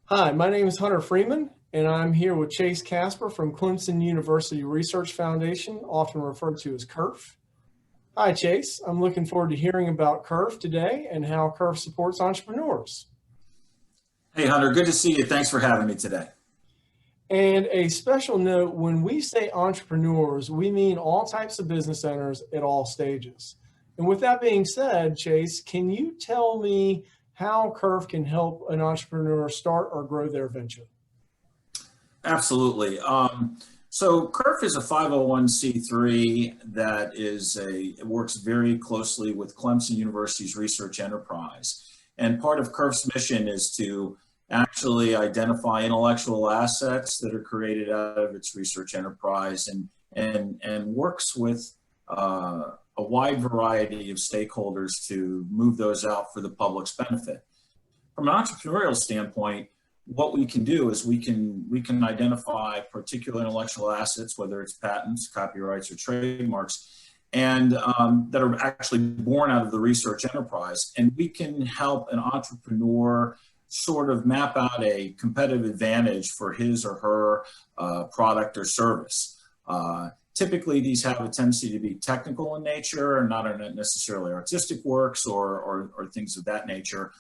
Hi, my name is Hunter Freeman, and I'm here with Chase Kasper from Clemson University Research Foundation, often referred to as CURF. Hi, Chase. I'm looking forward to hearing about CURF today and how CURF supports entrepreneurs. Hey, Hunter, good to see you. Thanks for having me today. And a special note, when we say entrepreneurs, we mean all types of business owners at all stages. And with that being said, Chase, can you tell me how CURF can help an entrepreneur start or grow their venture? Absolutely. So CURF is a 501c3 that it works very closely with Clemson University's research enterprise. And part of CURF's mission is to actually identify intellectual assets that are created out of its research enterprise and works with a wide variety of stakeholders to move those out for the public's benefit. From an entrepreneurial standpoint, what we can do is we can identify particular intellectual assets, whether it's patents, copyrights, or trademarks, and that are actually born out of the research enterprise. And we can help an entrepreneur sort of map out a competitive advantage for his or her product or service. Typically, these have a tendency to be technical in nature and not necessarily artistic works or things of that nature.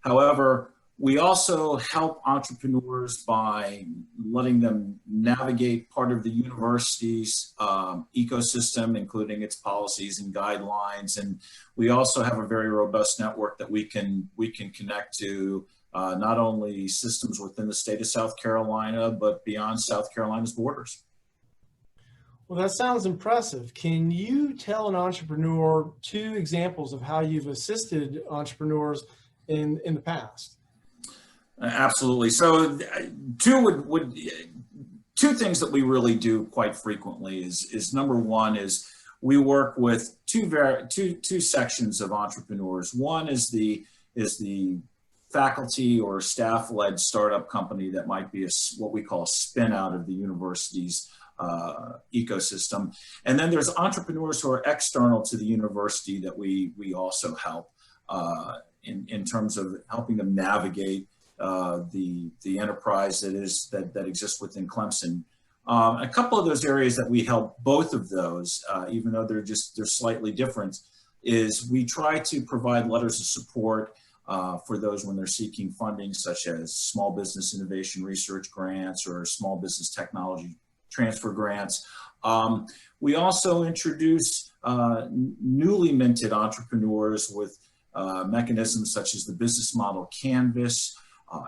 However, we also help entrepreneurs by letting them navigate part of the university's ecosystem, including its policies and guidelines. And we also have a very robust network that we can connect to not only systems within the state of South Carolina, but beyond South Carolina's borders. Well, that sounds impressive. Can you tell an entrepreneur two examples of how you've assisted entrepreneurs in the past? Absolutely. So two things that we really do quite frequently is number one is we work with two sections of entrepreneurs. One is the faculty or staff-led startup company that might be what we call a spin out of the university's ecosystem. And then there's entrepreneurs who are external to the university that we also help in terms of helping them navigate the enterprise that exists within Clemson. A couple of those areas that we help both of those, even though they're slightly different, is we try to provide letters of support for those when they're seeking funding, such as small business innovation research grants or small business technology transfer grants. We also introduce newly minted entrepreneurs with mechanisms such as the business model canvas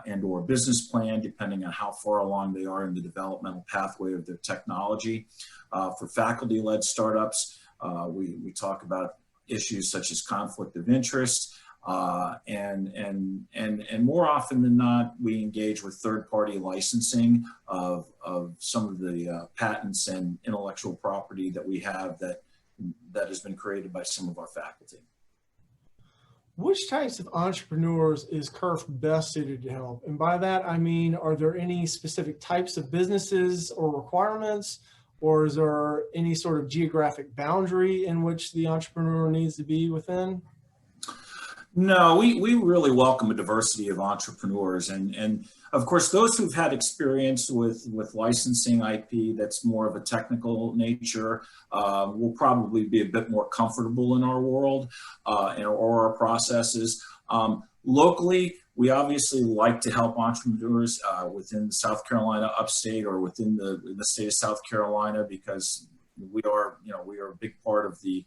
and or business plan, depending on how far along they are in the developmental pathway of their technology. For faculty-led startups, we talk about issues such as conflict of interest, and more often than not, we engage with third-party licensing of some of the patents and intellectual property that we have that has been created by some of our faculty. Which types of entrepreneurs is CURF best suited to help? And by that, I mean, are there any specific types of businesses or requirements, or is there any sort of geographic boundary in which the entrepreneur needs to be within? No, we really welcome a diversity of entrepreneurs, and of course those who've had experience with licensing IP that's more of a technical nature will probably be a bit more comfortable in our world or our processes. Locally, we obviously like to help entrepreneurs within South Carolina upstate or within the state of South Carolina, because we are a big part of the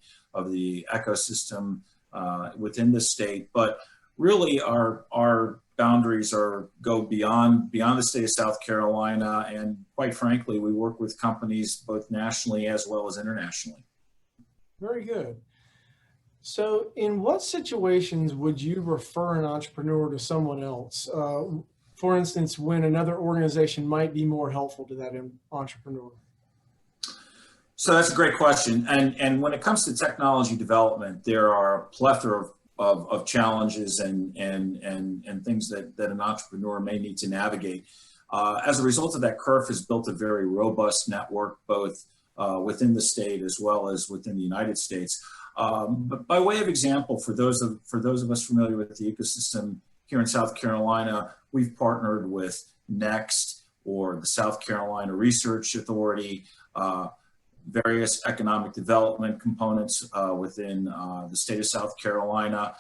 ecosystem within the state, but really our boundaries go beyond the state of South Carolina, and quite frankly, we work with companies both nationally as well as internationally. Very good. So in what situations would you refer an entrepreneur to someone else? For instance, when another organization might be more helpful to that entrepreneur? So that's a great question. And when it comes to technology development, there are a plethora of challenges and things that an entrepreneur may need to navigate. As a result of that, CURF has built a very robust network, both within the state as well as within the United States. But by way of example, for those of us familiar with the ecosystem here in South Carolina, we've partnered with Next or the South Carolina Research Authority, various economic development components within the state of South Carolina.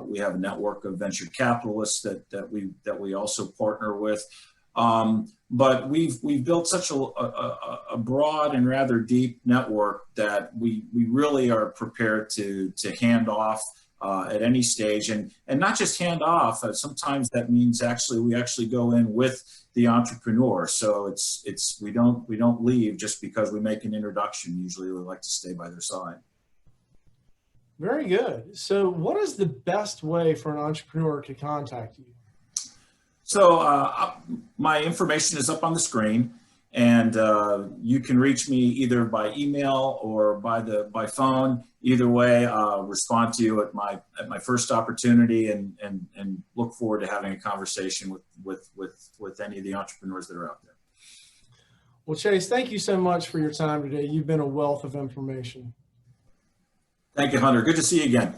We have a network of venture capitalists that we also partner with. But we've built such a broad and rather deep network that we really are prepared to hand off at any stage, and not just hand off. Sometimes that means we actually go in with the entrepreneur. So we don't leave just because we make an introduction. Usually we like to stay by their side. Very good. So what is the best way for an entrepreneur to contact you? So my information is up on the screen, and you can reach me either by email or by phone. Either way, I'll respond to you at my first opportunity, and look forward to having a conversation with any of the entrepreneurs that are out there. Well, Chase, thank you so much for your time today. You've been a wealth of information. Thank you, Hunter. Good to see you again.